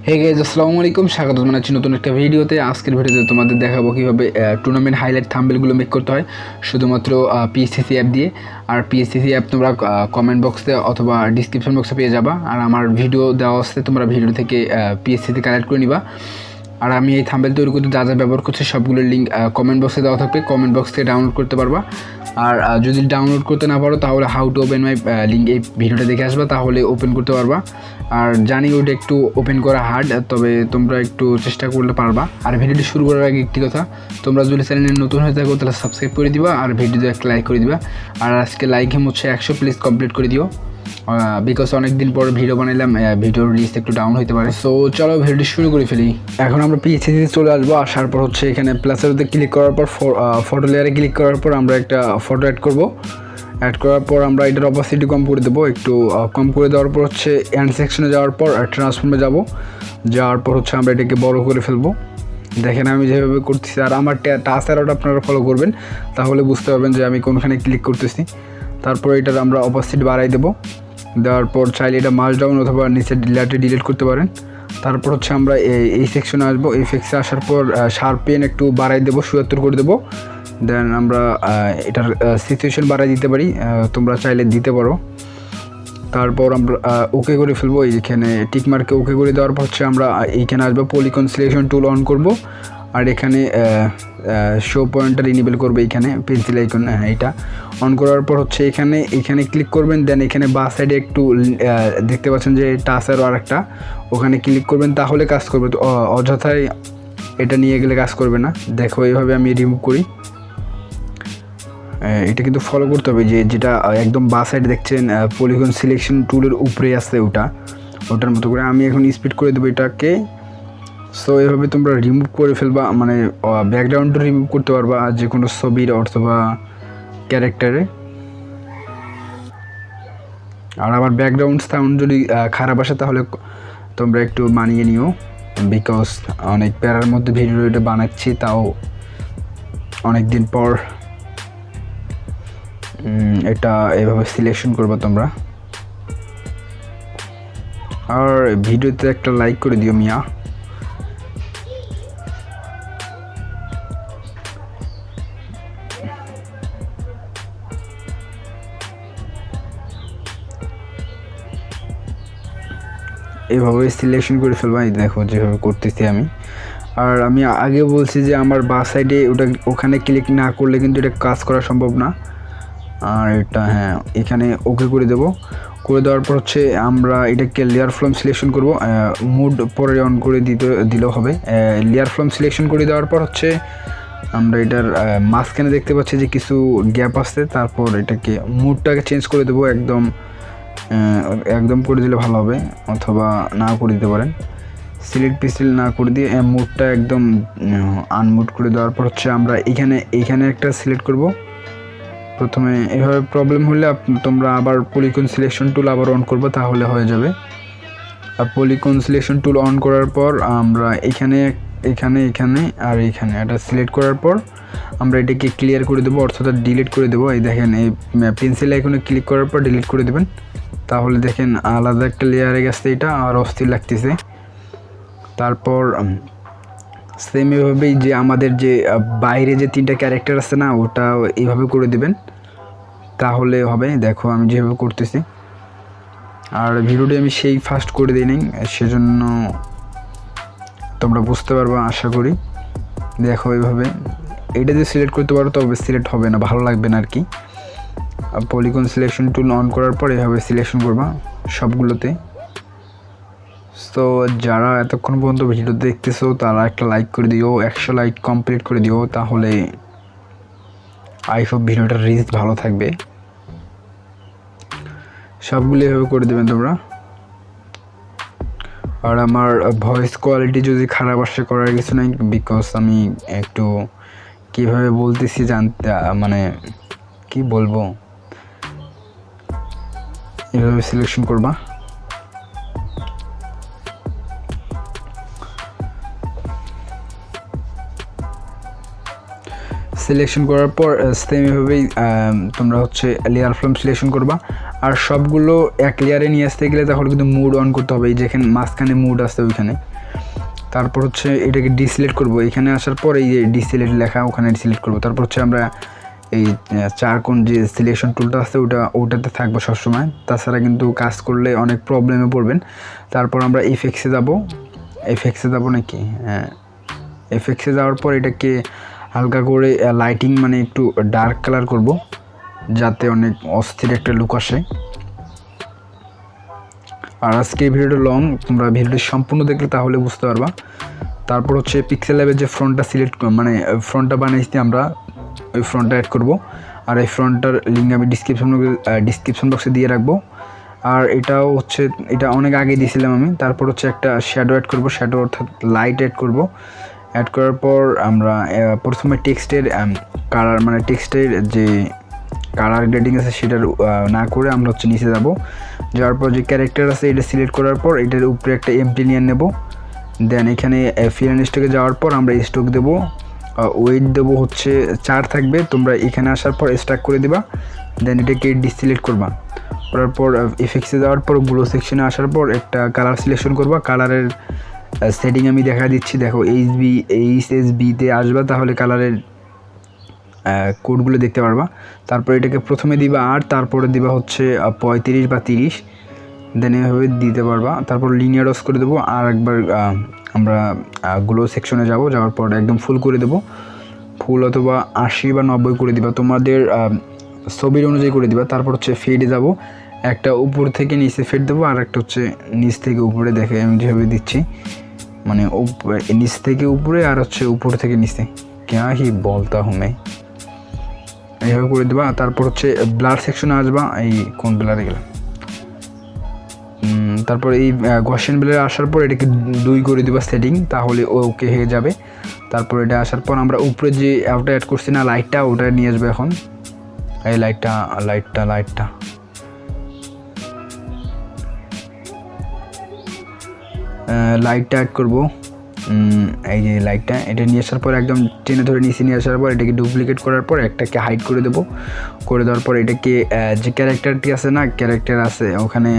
Hey guys, আসসালামু আলাইকুম। স্বাগত জানাচ্ছি নতুন একটা ভিডিওতে। আজকের ভিডিওতে তোমাদের দেখাবো কিভাবে টুর্নামেন্ট হাইলাইট থাম্বনেলগুলো মেক করতে হয় শুধুমাত্র পিএসসিসি অ্যাপ দিয়ে। আর পিএসসিসি অ্যাপ তোমরা কমেন্ট বক্সে অথবা ডিসক্রিপশন বক্সে পেয়ে যাবা। আর আমার ভিডিও দেওয়া আসছে, তোমরা ভিডিও থেকে পিএসসিতে কালেক্ট করে নিবা। আর আমি এই থাম্বনেল তৈরি করতে যা যা ব্যবহার করছি সবগুলোর লিঙ্ক কমেন্ট বক্সে দেওয়া থাকবে, কমেন্ট বক্স থেকে ডাউনলোড করতে পারবা। আর যদি ডাউনলোড করতে না পারো তাহলে how to open my link এই ভিডিওটা দেখে আসবা, তাহলে ওপেন করতে পারবা। আর জানি ওটা একটু ওপেন করা হার্ড, তবে তোমরা একটু চেষ্টা করলে পারবা। আর ভিডিওটি শুরু করার আগে একটি কথা, তোমরা যদি চ্যানেলে নতুন হয়ে থাকো তাহলে সাবস্ক্রাইব করে দিবা আর ভিডিওতে একটা লাইক করে দিবা। আর আজকে লাইক হচ্ছে 100, প্লিজ কমপ্লিট করে দিও, বিকজ অনেক দিন পর ভিডিও বানাইলাম, ভিডিওর রিচ একটু ডাউন হতে পারে। সো চলো ভিডিওটি শুরু করে ফেলি। এখন আমরা পিএসসিতে চলে আসবো। আসার পর হচ্ছে এখানে প্লাসের মধ্যে ক্লিক করার পর ফটো লেয়ারে ক্লিক করার পর আমরা একটা ফটো অ্যাড করব। অ্যাড করার পর আমরা এটার অপাসিটি কম করে দেবো, একটু কম করে দেওয়ার পর হচ্ছে এন্ড সেকশনে যাওয়ার পর ট্রান্সফর্মে যাওয়ার পর হচ্ছে আমরা এটাকে বড় করে ফেলবো। দেখেন আমি যেভাবে করতেছি, আর আমার টাচ অ্যারোটা আপনারা ফলো করবেন, তাহলে বুঝতে পারবেন যে আমি কোনখানে ক্লিক করতেছি। তারপর এটার আমরা অপাসিটি বাড়াই দেবো। দেওয়ার পর চাইলে এটা মার্জ ডাউন অথবা নিচে ডিলিট করতে পারেন। তারপর হচ্ছে আমরা এই সেকশনে আসবো। এই সেকশনে আসার পর শার্পেন একটু বাড়াই দেবো, ৭৭ করে দেবো। দেন আমরা এটার সিচুয়েশন বাড়াই দিতে পারি, তোমরা চাইলে দিতে পারো। তারপর আমরা ওকে করে ফেলবো। এইখানে টিকমার্কে ওকে করে দেওয়ার পর হচ্ছে আমরা এইখানে আসবো, পলিগন সিলেকশন টুল অন করব। আর এখানে শো পয়েন্টার ইনেবল করবে, এইখানে পেন্সিল আইকন এইটা অন করার পর হচ্ছে এখানে ক্লিক করবেন। দেন এখানে বাঁ সাইডে একটু দেখতে পাচ্ছেন যে টাচ অ্যারো আর একটা, ওখানে ক্লিক করবেন, তাহলে কাজ করবে। তো অযথায় এটা নিয়ে গেলে কাজ করবে না। দেখো এইভাবে আমি রিমুভ করি। এটা কিন্তু ফলো করতে হবে, যেটা একদম বাঁ সাইডে দেখছেন পলিগন সিলেকশন টুলের উপরে আছে, ওটার মতো করে আমি এখন স্পিড করে দেবো এটাকে। সো এভাবে তোমরা রিমুভ করে ফেলবা, মানে ব্যাকগ্রাউন্ডটা রিমুভ করতে পারবা যে কোনো ছবির অথবা ক্যারেক্টারে। আর আবার ব্যাকগ্রাউন্ড সাউন্ড যদি খারাপ আসে তাহলে তোমরা একটু মানিয়ে নিও, বিকজ অনেক প্যারার মধ্যে ভিডিওটা বানাচ্ছি, তাও অনেক দিন পর এটা এভাবে সিলেকশন করবো তোমরা। আর ভিডিওতে একটা লাইক করে দিও মিয়া। এইভাবে সিলেকশন করে ফেলবা, এই দেখো যেভাবে করতেছি আমি। আর আমি আগে বলছি যে আমার বাঁ সাইডে ওখানে ক্লিক না করলে কিন্তু এটা কাজ করা সম্ভব না। আর এটা এখানে ওকে করে দেবো। করে দেওয়ার পর হচ্ছে আমরা এটাকে লেয়ার ফ্রম সিলেকশন করব। মুড পরে অন করে দিলেও হবে। লেয়ার ফ্রম সিলেকশন করে দেওয়ার পর হচ্ছে আমরা এটার মাঝখানে দেখতে পাচ্ছি যে কিছু গ্যাপ আসছে। তারপর এটাকে মুডটাকে চেঞ্জ করে দেবো, একদম করে দিলে ভালো হবে, অথবা না করে দিতে পারেন। সিলেক্ট পিক্সেল না করে দিয়ে মুডটা একদম আনমুড করে দেওয়ার পর হচ্ছে আমরা এখানে একটা সিলেক্ট করব প্রথমে। এভাবে প্রবলেম হলে তোমরা আবার পলিগন সিলেকশন টুল আবার অন করবো, তাহলে হয়ে যাবে। আর পলিগন সিলেকশন টুল অন করার পর আমরা এখানে আর এখানে এটা সিলেক্ট করার পর আমরা এটাকে ক্লিয়ার করে দেবো, অর্থাৎ ডিলিট করে দেবো। এই দেখেন এই পেন্সিল আইকনে ক্লিক করার পর ডিলিট করে দেবেন, তাহলে দেখেন আলাদা একটা লেয়ারে গেছে, এটা আর অস্থির লাগতেছে। তারপর সেম এভাবেই যে আমাদের যে বাইরে যে 3টা ক্যারেক্টার আছে না, ওটা এইভাবে করে দেবেন, তাহলে হবে। দেখো আমি যেভাবে করতেছি। আর ভিডিওটি আমি সেই ফাস্ট করে দিই নাই, সেজন্য তোমরা বুঝতে পারবে আশা করি। দেখো এইভাবে এটা যদি সিলেক্ট করতে পারো তবে সিলেক্ট হবে না, ভালো লাগবে না আর কি। পলিগন সিলেকশন টুল অন করার পর এভাবে সিলেকশন করবা সবগুলোতে। তো যারা এতক্ষণ পর্যন্ত ভিডিও দেখতেছো তারা একটা লাইক করে দিও, 100 লাইক কমপ্লিট করে দিও, তাহলে আই হোপ ভিডিওটার রিচ ভালো থাকবে। সবগুলো এভাবে করে দেবেন তোমরা। আর আমার ভয়েস কোয়ালিটি যদি খারাপ আসে করার কিছু নাই, বিকজ আমি একটু কীভাবে বলতেছি মানে কি বলবো, এভাবে সিলেকশন করবা। সিলেকশন করার পর সেম এভাবেই তোমরা হচ্ছে লেয়ার ফ্রম সিলেকশন করবা। আর সবগুলো এক লেয়ারে নিয়ে আসতে গেলে তাহলে কিন্তু মুড অন করতে হবে, এই যেখানে মাঝখানে মুড আসছে ওইখানে। তারপর হচ্ছে এটাকে ডিসিলেক্ট করব, এখানে আসার পর এই যে ডিসিলেক্ট লেখা ওখানে ডিসিলেক্ট করব। তারপর হচ্ছে আমরা এই চারকোণ যে সিলেকশন টুলটা আছে ওটাতে থাকবো সবসময়, তাছাড়া কিন্তু কাজ করলে অনেক প্রবলেমে পড়বেন। তারপর আমরা এফেক্টসে যাব নাকি, হ্যাঁ এফেক্টসে যাওয়ার পর এটাকে হালকা করে লাইটিং মানে একটু ডার্ক কালার করব, যাতে অনেক অস্থির একটা লুক আসে। আর আজকে ভিডিওটা লং, তোমরা ভিডিওটি সম্পূর্ণ দেখলে তাহলে বুঝতে পারবা। তারপর হচ্ছে পিক্সেলল্যাবের যে ফ্রন্টটা মানে ফ্রন্টটা বানাইছি আমরা, ওই ফ্রন্টটা অ্যাড করব। আর এই ফ্রন্টটার লিঙ্ক আমি ডিসক্রিপশন বক্সে দিয়ে রাখবো। আর এটাও হচ্ছে, এটা অনেক আগে দিয়েছিলাম আমি। তারপর হচ্ছে একটা শ্যাডো অ্যাড করব, শ্যাডো অর্থাৎ লাইট অ্যাড করব। অ্যাড করার পর আমরা প্রথমে টেক্সটের কালার মানে টেক্সটের যে কালার গ্রেডিং আছে সেটার না করে আমরা হচ্ছে নিচে যাওয়ার পর যে ক্যারেক্টার আছে এটা সিলেক্ট করার পর এটার উপরে একটা এমটি নিয়ে নেব। দেন এখানে ফিল অ্যান্ড স্টকে যাওয়ার পর আমরা স্টক দেবো, ওয়েট দেবো হচ্ছে 4 থাকবে। তোমরা এখানে আসার পর স্টাক করে দেবা, দেন এটাকে ডিসিলেক্ট করবা। করার পর এফেক্টসে যাওয়ার পর গ্লো সেকশনে আসার পর একটা কালার সিলেকশন করবা। কালারের সেটিং আমি দেখা দিচ্ছি, দেখো এইচএসবিতে আসবা, তাহলে কালারের কোডগুলো দেখতে পারবা। তারপর এটাকে প্রথমে দিবা আর তারপরে দিবা হচ্ছে 35 বা 30, দেন এভাবে দিতে পারবা। তারপর লিনিয়ার রস করে দেবো। আর একবার আমরা গ্লো সেকশনে যাওয়ার পর একদম ফুল করে দেবো, ফুল অথবা 80 বা 90 করে দিবা, তোমাদের ছবির অনুযায়ী করে দিবা। তারপর হচ্ছে ফেডে যাব, একটা উপর থেকে নিচে ফেড দেবো আর একটা হচ্ছে নিচ থেকে উপরে, দেখে আমি যেভাবে দিচ্ছি, মানে নিচ থেকে উপরে আর হচ্ছে উপর থেকে নিচে, ক্যা হি বলতা হুমে, এইভাবে করে দেবা। তারপর হচ্ছে ব্লার সেকশনে আসবা, এই কোন ব্লারে গেলাম, তারপর এই গসিয়ান ব্লারে আসার পর এটাকে 2 করে দিবা সেটিং, তাহলে ওকে হয়ে যাবে। তারপর এটা আসার পর আমরা উপরে যে ওটা অ্যাড করছি না লাইটটা, ওটা নিয়ে আসবো এখন। এই লাইটটা অ্যাড করবো, এই যে লাইটটা, এটা নিয়ে আসার পর একদম টেনে ধরে নিচে নিয়ে আসার পর এটাকে ডুপ্লিকেট করার পর একটাকে হাইড করে দেবো। করে দেওয়ার পর এটাকে যে ক্যারেক্টারটি আছে ওখানে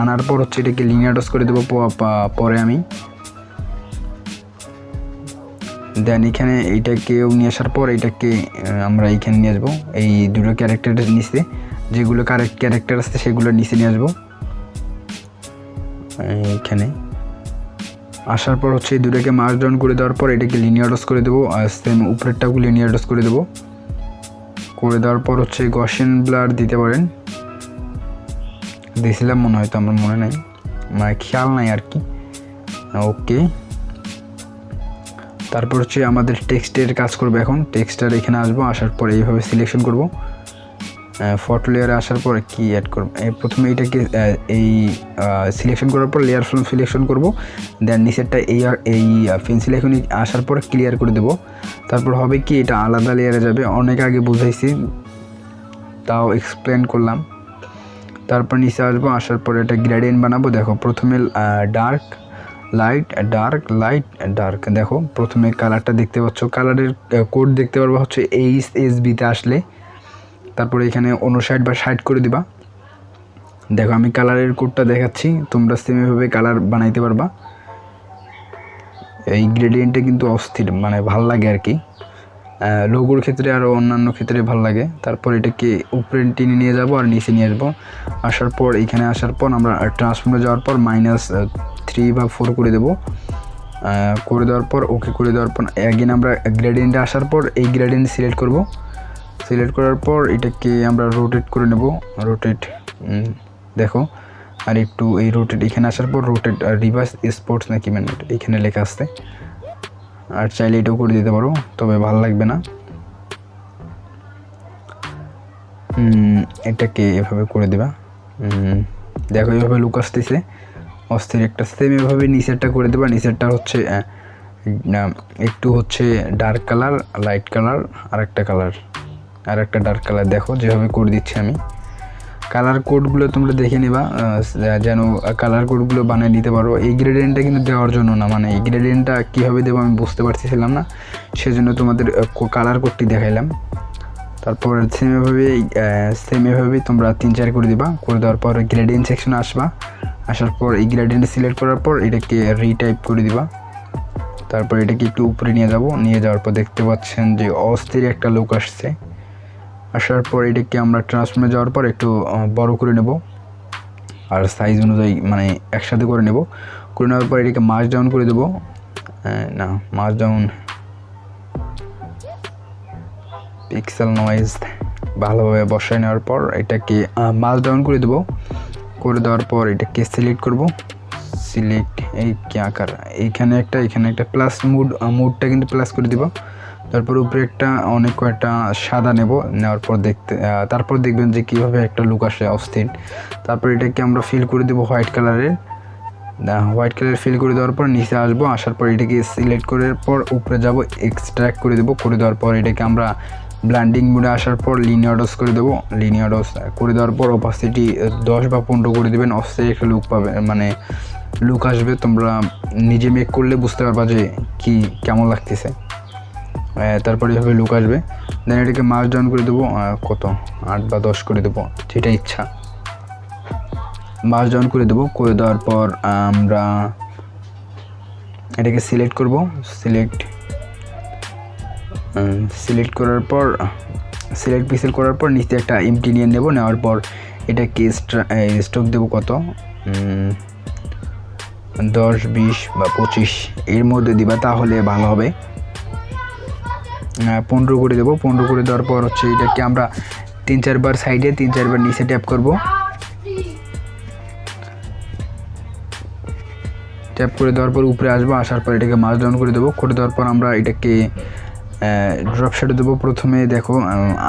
আনার পর হচ্ছে এটাকে লিনিয়ার ডস করে দেবো পরে আমি। দেন এখানে এইটাকেও নিয়ে আসার পর এটাকে আমরা এইখানে নিয়ে আসবো, এই দুটো ক্যারেক্টারের নিচে যেগুলো ক্যারেক্টার আছে সেগুলো নিচে নিয়ে আসবো। এইখানে আসার পর হচ্ছে এই দুটোকে মার্ক ডাউন করে দেওয়ার পর এটাকে লিনিয়ার ডস করে দেবো, আর সেম উপরেরটাও লিনিয়ার ডস করে দেবো। করে দেওয়ার পর হচ্ছে গসিয়ান ব্লার দিতে পারেন, দিয়েছিলাম মনে হয়, তো আমার মনে নাই, মানে খেয়াল নাই আর কি। ওকে, তারপর হচ্ছে আমাদের টেক্সটের কাজ করবে এখন। টেক্সটার এখানে আসবো, আসার পর এইভাবে সিলেকশন করব। ফটো লেয়ারে আসার পর কি অ্যাড করব, প্রথমে এটাকে এই সিলেকশন করার পর লেয়ার ফ্রম সিলেকশন করব। দেন নিচেরটা এই পেন্সিল এখন আসার পর ক্লিয়ার করে দেব। তারপর হবে কি, এটা আলাদা লেয়ারে যাবে, অনেক আগে বুঝাইছি তাও এক্সপ্লেন করলাম। তারপর নিচে আসবো, আসার পর এটা গ্রেডিয়েন্ট বানাবো। দেখো প্রথমে ডার্ক লাইট ডার্ক, দেখো প্রথমে কালারটা দেখতে পাচ্ছ, কালারের কোড দেখতে পারবো হচ্ছে এইচএসবিতে আসলে। তারপরে এখানে 59 বা 60 করে দিবা। দেখো আমি কালারের কোডটা দেখাচ্ছি, তোমরা সেমভাবে কালার বানাইতে পারবা। এই গ্রেডিয়েন্টে কিন্তু অস্থির, মানে ভাল লাগে আর কি, লোগোর ক্ষেত্রে আরও অন্যান্য ক্ষেত্রে ভাল লাগে। তারপর এটাকে উপরে টেনে নিয়ে যাব আর নিচে নিয়ে আসবো। আসার পর এখানে আসার পর আমরা ট্রান্সফর্মে যাওয়ার পর -3 বা 4 করে দেবো। করে দেওয়ার পর ওকে করে দেওয়ার পর অ্যাগেন আমরা গ্রেডিয়েন্টে আসার পর এই গ্রেডিয়েন্ট সিলেক্ট করব। সিলেক্ট করার পর এটাকে আমরা রোটেট করে নেব, রোটেট, দেখো আর একটু এই রোটেট, এখানে আসার পর রোটেট রিভার্স স্পোর্টস নাকি মানে এখানে লেখা আসছে, আর চাইলে এটাও করে দিতে পারো, তবে ভালো লাগবে না। এটাকে এভাবে করে দেবা, দেখো এইভাবে লুক আসতেছে অস্থির একটা। সেম এভাবে নিচেরটা করে দেবা, নিচেরটা হচ্ছে একটু হচ্ছে ডার্ক কালার, লাইট কালার, আর একটা ডার্ক কালার, দেখো যেভাবে করে দিচ্ছি আমি। কালার কোডগুলো তোমরা দেখে নিবা, যেন কালার কোডগুলো বানিয়ে নিতে পারো। এই গ্রেডিয়েন্টটা কিন্তু দেওয়ার জন্য না, মানে এই গ্রেডিয়েন্টটা কীভাবে দেবো আমি বুঝতে পারছিলাম না, সেজন্য তোমাদের কালার কোডটি দেখাইলাম। তারপর সেম এভাবেই তোমরা 3-4 করে দিবা। করে দেওয়ার পর গ্রেডিয়েন্ট সেকশনে আসার পর এই গ্রেডিয়েন্ট সিলেক্ট করার পর এটাকে রিটাইপ করে দিবা। তারপর এটাকে একটু উপরে নিয়ে যাওয়ার পর দেখতে পাচ্ছেন যে অস্থির একটা লুক আসার পর এটাকে আমরা ট্রান্সফর্মে যাওয়ার পর একটু বড় করে নেব আর সাইজ অনুযায়ী মানে একসাথে করে নেওয়ার পর এটাকে মার্জ ডাউন করে দেবো। মার্জ ডাউন পিক্সেল নয়েজ ভালোভাবে বসায় নেওয়ার পর এটাকে মার্জ ডাউন করে দেবো। করে দেওয়ার পর এটাকে সিলেক্ট করব। সিলেক্ট এই কি আকার এখানে একটা প্লাস মুডটা কিন্তু প্লাস করে দিব। তারপর উপরে অনেক কয়েকটা সাদা নেওয়ার পর তারপর দেখবেন যে কীভাবে একটা লুক আসে অস্থির। তারপর এটাকে আমরা ফিল করে দেবো হোয়াইট কালার ফিল করে দেওয়ার পর নিচে আসার পর এটাকে সিলেক্ট করার পর উপরে যাব, এক্সট্রাক্ট করে দেবো। করে দেওয়ার পর এটাকে আমরা ব্লেন্ডিং মোডে আসার পর লিনিয়ার করে দেবো। করে দেওয়ার পর অপাসিটি 10 বা 15 করে দেবেন। অস্থির একটা লুক পাবে, মানে লুক আসবে। তোমরা নিজে মেক করলে বুঝতে পারবা যে কেমন লাগতেছে। তারপরে এভাবে লুক আসবে। দেন এটাকে মার্জ ডাউন করে দেবো, 8 বা 10 করে দেবো, যেটা ইচ্ছা। মার্জ ডাউন করে দেবো। করে দেওয়ার পর আমরা এটাকে সিলেক্ট করব। সিলেক্ট পিক্সেল করার পর নিচে একটা এমটি নেওয়ার পর এটাকে স্ট্রোক দেবো 10, 20 বা 25 এর মধ্যে দিবা, তাহলে ভালো হবে। 15 করে দেবো। 15 করে দেওয়ার পর এটাকে আমরা 3-4 বার সাইডে 3-4 বার নিচে ট্যাপ করব। ট্যাপ করে দেওয়ার পর উপরে আসার পর এটাকে মার্জ ডাউন করে দেবো। করে দেওয়ার পর আমরা এটাকে ড্রপ শ্যাডো দেবো। প্রথমে দেখো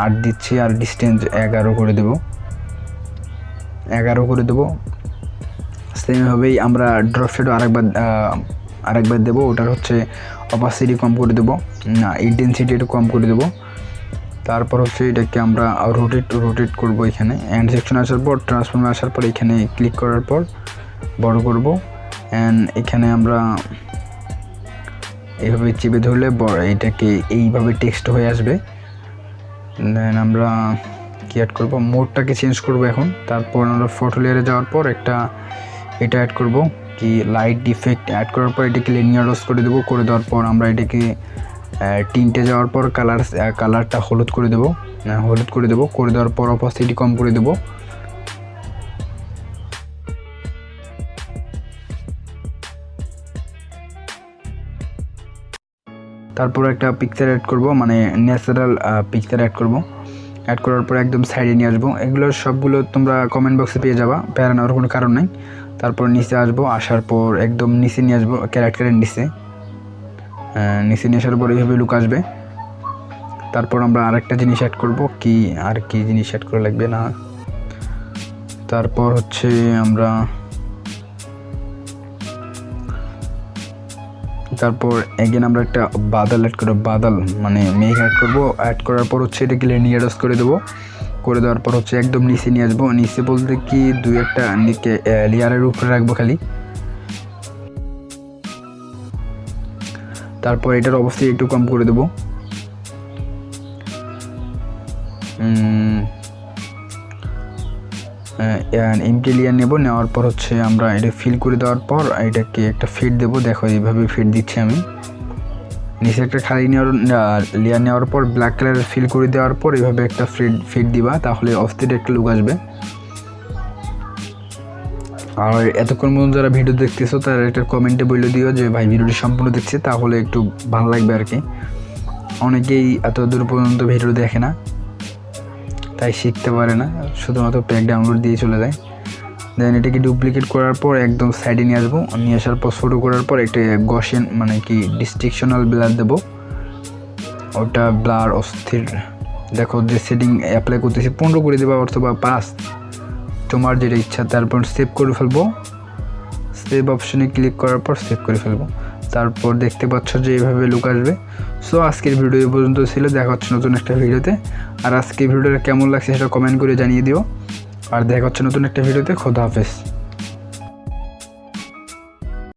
8 দিচ্ছি আর ডিস্টেন্স 11 করে দেবো। সেমভাবেই আমরা ড্রপ শ্যাডো আরেকবার দেবো। ওটার অপাসিটি কম করে দেবো, ইন্টেন্সিটি একটু কম করে দেবো। তারপর এটাকে আমরা রোটেট করব। এখানে এন্ড সেকশন আসার পর ট্রান্সফর্মে আসার পর এখানে ক্লিক করার পর বড় করব। অ্যান্ড এখানে আমরা এইভাবে চেপে ধরলে এটাকে এইভাবে টেক্সট হয়ে আসবে। দেন আমরা কি অ্যাড করব, মোডটাকে চেঞ্জ করব এখন। তারপর আমরা ফটো লেয়ারে যাওয়ার পর এটা অ্যাড করব, কি লাইট ইফেক্ট অ্যাড করার পর এটাকে লিনিয়ার করে দেবো। করে দেওয়ার পর আমরা এটাকে টিন্টে যাওয়ার পর কালারটা হলুদ করে দেবো। করে দেওয়ার পর অপাসিটি কম করে দেবো। তারপর একটা পিকচার অ্যাড করব, মানে ন্যাচারাল পিকচার অ্যাড করার পর একদম সাইডে নিয়ে আসবো। এগুলো সবগুলো তোমরা কমেন্ট বক্সে পেয়ে যাবা, প্যারা নেওয়ার কোনো কারণ নেই। তারপর নিচে আসার পর একদম নিচে নিয়ে আসবো, ক্যারেক্টারের নিচে নিয়ে আসার পর এইভাবে লুক আসবে। তারপর আমরা আরেকটা জিনিস অ্যাড করব, কি জিনিস অ্যাড করা লাগবে না। তারপর আমরা এগেন আমরা একটা বাদল অ্যাড করব, মানে মেঘ অ্যাড করার পর এটাকে লিনিয়ার করে দেবো। করে দেওয়ার পর একদম নিচে নিয়ে আসবো। নিচে বলতে কি 2-1টা লেয়ারের উপরে রাখবো খালি। তারপর এটার অবস্থায় একটু কম করে দেবো। এমটি লেয়ার নেওয়ার পর আমরা এটা ফিল করে দেওয়ার পর এটাকে একটা ফিট দেবো। দেখো এইভাবে ফিট দিচ্ছি আমি। নিচে একটা খালি লেয়ার নেওয়ার পর ব্ল্যাক কালার ফিল করে দেওয়ার পর এইভাবে একটা ফিট দিবা, তাহলে অস্থির একটা লুক আসবে। আর এতক্ষণ পর্যন্ত যারা ভিডিও দেখতেছো তারা একটা কমেন্টে বলে দিও যে ভাই ভিডিওটি সম্পূর্ণ দেখছে, তাহলে একটু ভালো লাগবে আর কি। অনেকেই এত দূর পর্যন্ত ভিডিও দেখে না, তাই শিখতে পারে না, শুধুমাত্র প্যাক ডাউনলোড দিয়ে চলে যায়। দেন এটাকে ডুপ্লিকেট করার পর একদম সাইডে নিয়ে আসবো। নিয়ে আসার পর ছোটো করার পর একটা গসিয়ান মানে কি ডিস্ট্রিকশনাল ব্লার দেবো। ওটা ব্লার অস্থির, দেখো যে সেটিং অ্যাপ্লাই করতেছি 15 করে দেবো অথবা 5, তোমার যেটা ইচ্ছা। তারপর সেভ করে ফেলবো। সেভ অপশনে ক্লিক করার পর সেভ করে ফেলবো। তারপর দেখতে পাচ্ছ যে এইভাবে লুক আসবে। সো আজকের ভিডিও এই পর্যন্ত ছিল, দেখা হচ্ছে নতুন একটা ভিডিওতে। আর আজকের ভিডিওটা কেমন লাগছে সেটা কমেন্ট করে জানিয়ে দিও। আর দেখা হচ্ছে নতুন একটা ভিডিওতে। খোদা হাফেজ।